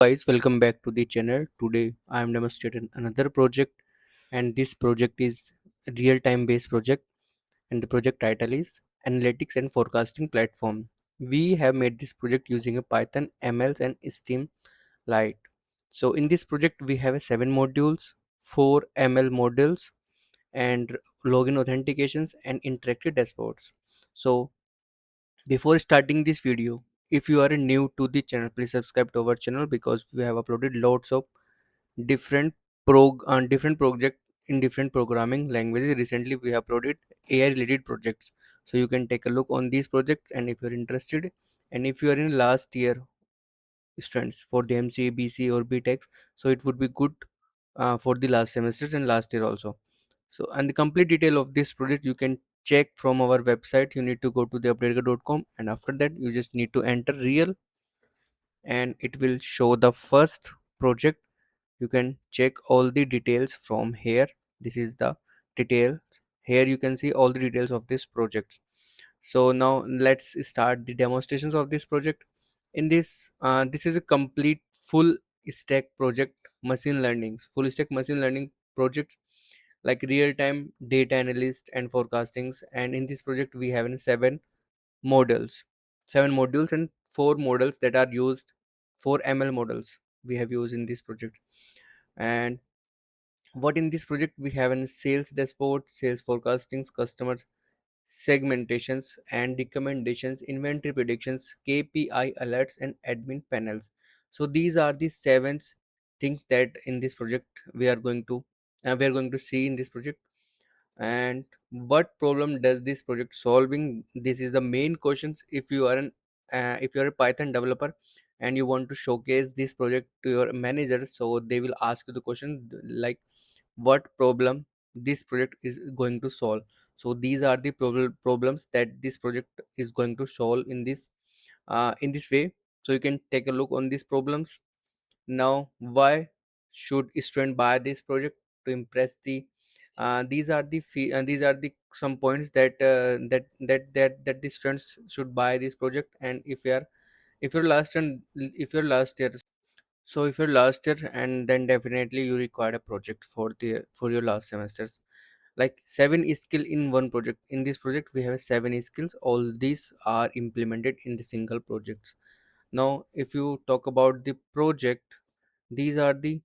Guys, welcome back to the channel. Today I am demonstrating another project, and this project is a real-time based project, and the project title is Analytics and Forecasting Platform. We have made this project using a Python, ML, and Streamlit. So in this project we have 7 modules, 4 ML modules, and login authentications and interactive dashboards. So before starting this video, if you are new to the channel, please subscribe to our channel because we have uploaded lots of different different project in different programming languages. Recently we have uploaded AI related projects, so you can take a look on these projects. And if you're interested, and if you are in last year students for the MCA, BCA or B.Tech, so it would be good for the last semesters and last year also. So, and the complete detail of this project you can check from our website. You need to go to the updater.com, and after that you just need to enter real, and it will show the first project. You can check all the details from here. This is the details. Here you can see all the details of this project. So now let's start the demonstrations of this project. In this is a complete full stack project, machine learning, full stack machine learning project, like real time data analyst and forecastings. And in this project we have 7 models, 7 modules and 4 models that are used, 4 ML models we have used in this project. And what in this project we have in sales dashboard, sales forecastings, customer segmentations and recommendations, inventory predictions, KPI alerts, and admin panels. So these are the 7 things that in this project we are going to see in this project. And what problem does this project solving? This is the main questions. If you are a Python developer and you want to showcase this project to your manager, so they will ask you the question like what problem this project is going to solve. So these are the problems that this project is going to solve in this way. So you can take a look on these problems. Now, why should student buy this project? To impress the these are the some points that the students should buy this project. And if you're last and if you're last year, so if you're last year, and then definitely you require a project for your last semesters, like 7 skill in one project. In this project we have 7 skills. All these are implemented in the single projects. Now if you talk about the project, these are the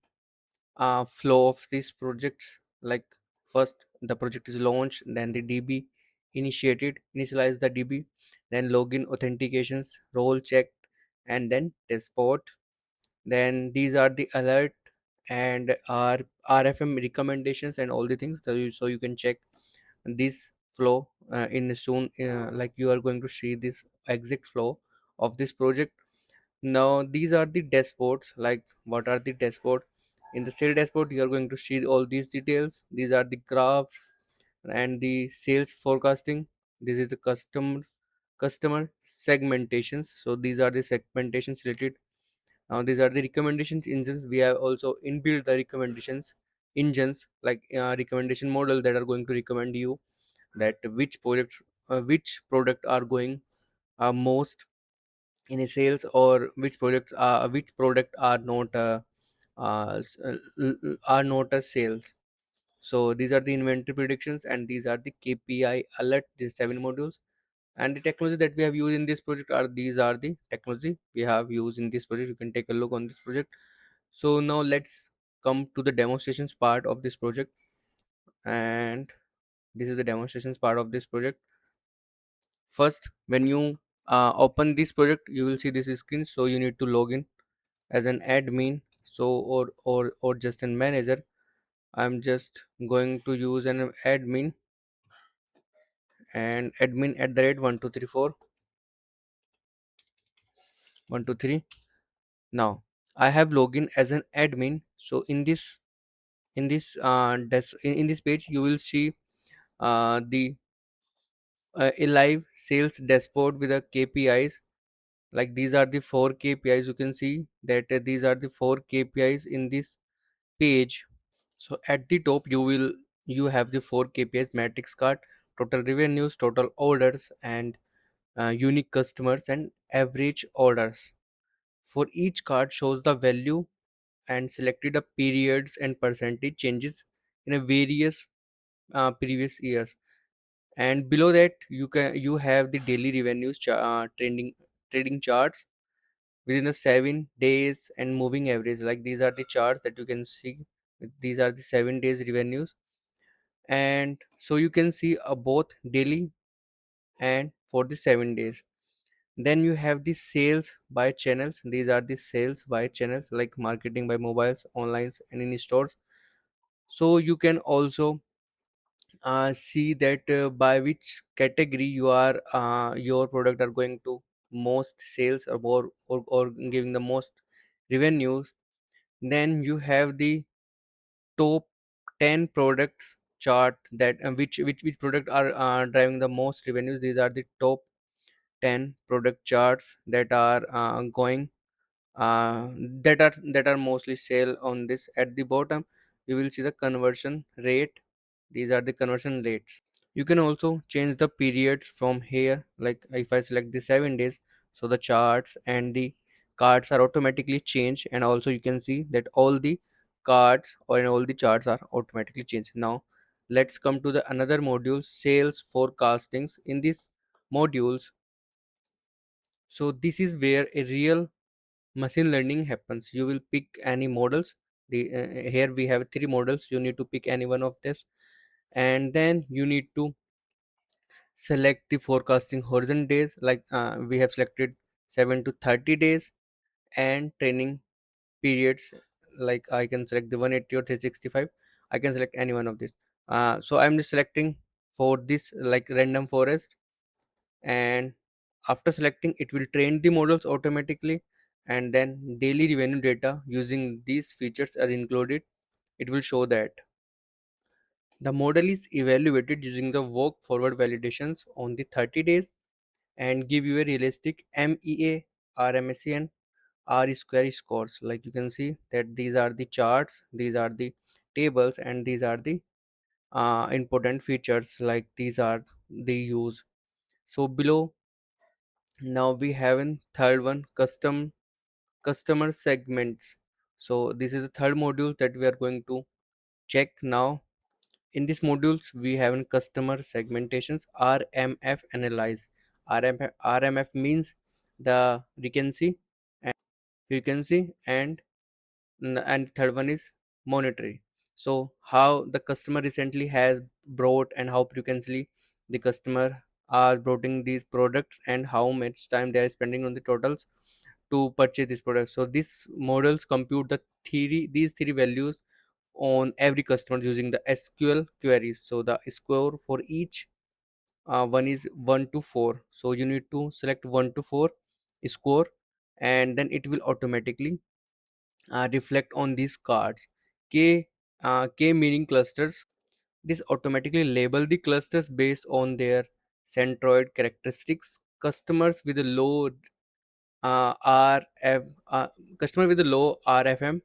flow of these projects. Like first the project is launched, then the DB initialize the DB, then login authentications, role checked, and then test support. Then these are the alert and RFM recommendations and all the things. So you can check this flow in soon, like you are going to see this exact flow of this project. Now these are the dashboards. Like what are the dashboard? In the sale dashboard you are going to see all these details. These are the graphs and the sales forecasting. This is the customer segmentations. So these are the segmentations related. Now these are the recommendations engines. We have also inbuilt the recommendations engines, like recommendation model that are going to recommend you that which product are going most in a sales, or which product are not are not a sales. So these are the inventory predictions, and these are the KPI alert. These 7 modules. And the technology that we have used in this project are these are the technology we have used in this project. You can take a look on this project. So now let's come to the demonstrations part of this project. And this is the demonstrations part of this project. First, when you open this project, you will see this screen. So you need to log in as an admin, so or just a manager. I'm just going to use an admin, and admin at the rate 1234 123. Now I have login as an admin. So in this page you will see the a live sales dashboard with the KPIs. Like these are the 4 KPIs. You can see that these are the 4 KPIs in this page. So at the top you have the 4 KPIs: matrix card, total revenues, total orders, and unique customers and average orders For each card shows the value and selected a periods and percentage changes in a various previous years. And below that you have the daily revenues trading charts within the 7 days and moving average. Like these are the charts that you can see. These are the 7 days revenues, and so you can see both daily and for the 7 days. Then you have the sales by channels. These are the sales by channels like marketing by mobiles, online, and in stores. So you can also see that by which category your product are going to most sales or giving the most revenues. Then you have the top 10 products chart that which product are driving the most revenues. These are the top 10 product charts that are going that are mostly sale on this. At the bottom you will see the conversion rate. These are the conversion rates. You can also change the periods from here. Like if I select the 7 days, so the charts and the cards are automatically changed, and also you can see that all the cards or all the charts are automatically changed. Now let's come to the another module, sales forecastings. In this modules, so this is where a real machine learning happens. You will pick any models. Here we have three models. You need to pick any one of this, and then you need to select the forecasting horizon days. Like we have selected 7 to 30 days, and training periods. Like I can select the 180 or 365. I can select any one of these. So I'm just selecting for this like random forest, and after selecting it will train the models automatically. And then daily revenue data using these features are included. It will show that the model is evaluated using the work forward validations on the 30 days and give you a realistic MEA, RMSE, and R square scores. Like you can see that these are the charts, these are the tables, and these are the important features. Like these are the use. So below, now we have in third one, customer segments. So this is the third module that we are going to check now. In this modules we have in customer segmentations, RMF analyze. RMF means the frequency and and third one is monetary. So how the customer recently has brought and how frequently the customer are broughting these products and how much time they are spending on the totals to purchase this product. So these models compute these three values on every customer using the SQL queries. So the score for each one is 1 to 4. So you need to select 1 to 4 score, and then it will automatically reflect on these cards. K meaning clusters. This automatically label the clusters based on their centroid characteristics. Customers with a low RF customer with a low RFM,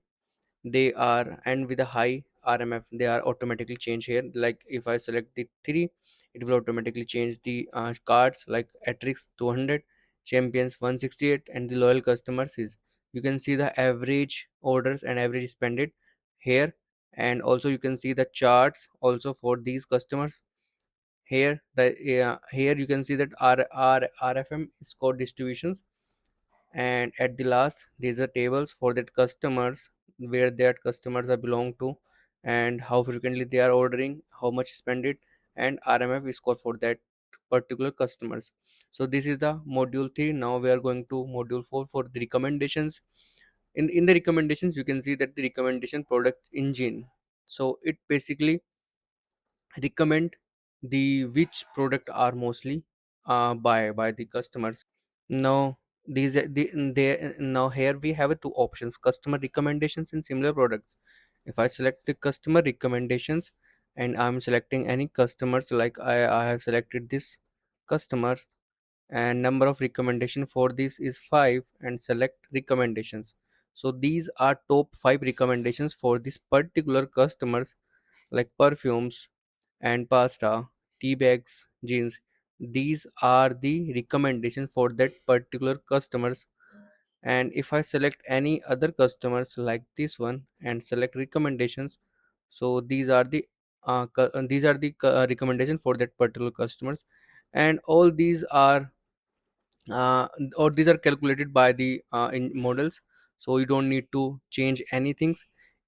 they are, and with a high RMF, they are automatically changed here. Like if I select the 3, it will automatically change the cards like Atrix 200, Champions 168, and the loyal customers is, you can see the average orders and average spended here. And also you can see the charts also for these customers here. Here you can see that RFM score distributions, and at the last these are tables for that customers, where that customers are belong to and how frequently they are ordering, how much spend it, and RMF score for that particular customers. So this is the module 3. Now we are going to module 4 for the recommendations. In the recommendations you can see that the recommendation product engine, so it basically recommend the which product are mostly by the customers. Now these are now here we have two options, customer recommendations and similar products. If I select the customer recommendations and I'm selecting any customers, like I have selected this customer, and number of recommendation for this is 5, and select recommendations. So these are top 5 recommendations for this particular customers, like perfumes and pasta, tea bags, jeans. These are the recommendations for that particular customers. And if I select any other customers like this one and select recommendations, so these are the recommendation for that particular customers, and all these are uh, or these are calculated by the in models, so you don't need to change anything.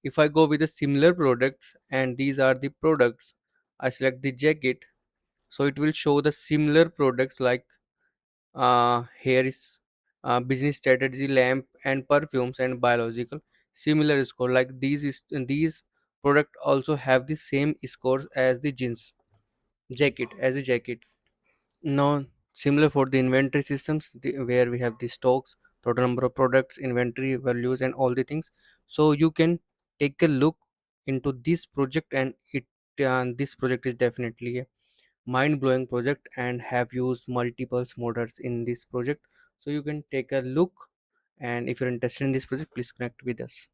If I go with the similar products and these are the products, I select the jacket, so it will show the similar products like here is business strategy, lamp and perfumes and biological, similar score like these product also have the same scores as the jeans jacket as a jacket. Now, similar for the inventory systems, where we have the stocks, total number of products, inventory values, and all the things. So you can take a look into this project, and this project is definitely a mind-blowing project, and have used multiple models in this project. So you can take a look, and if you're interested in this project, please connect with us.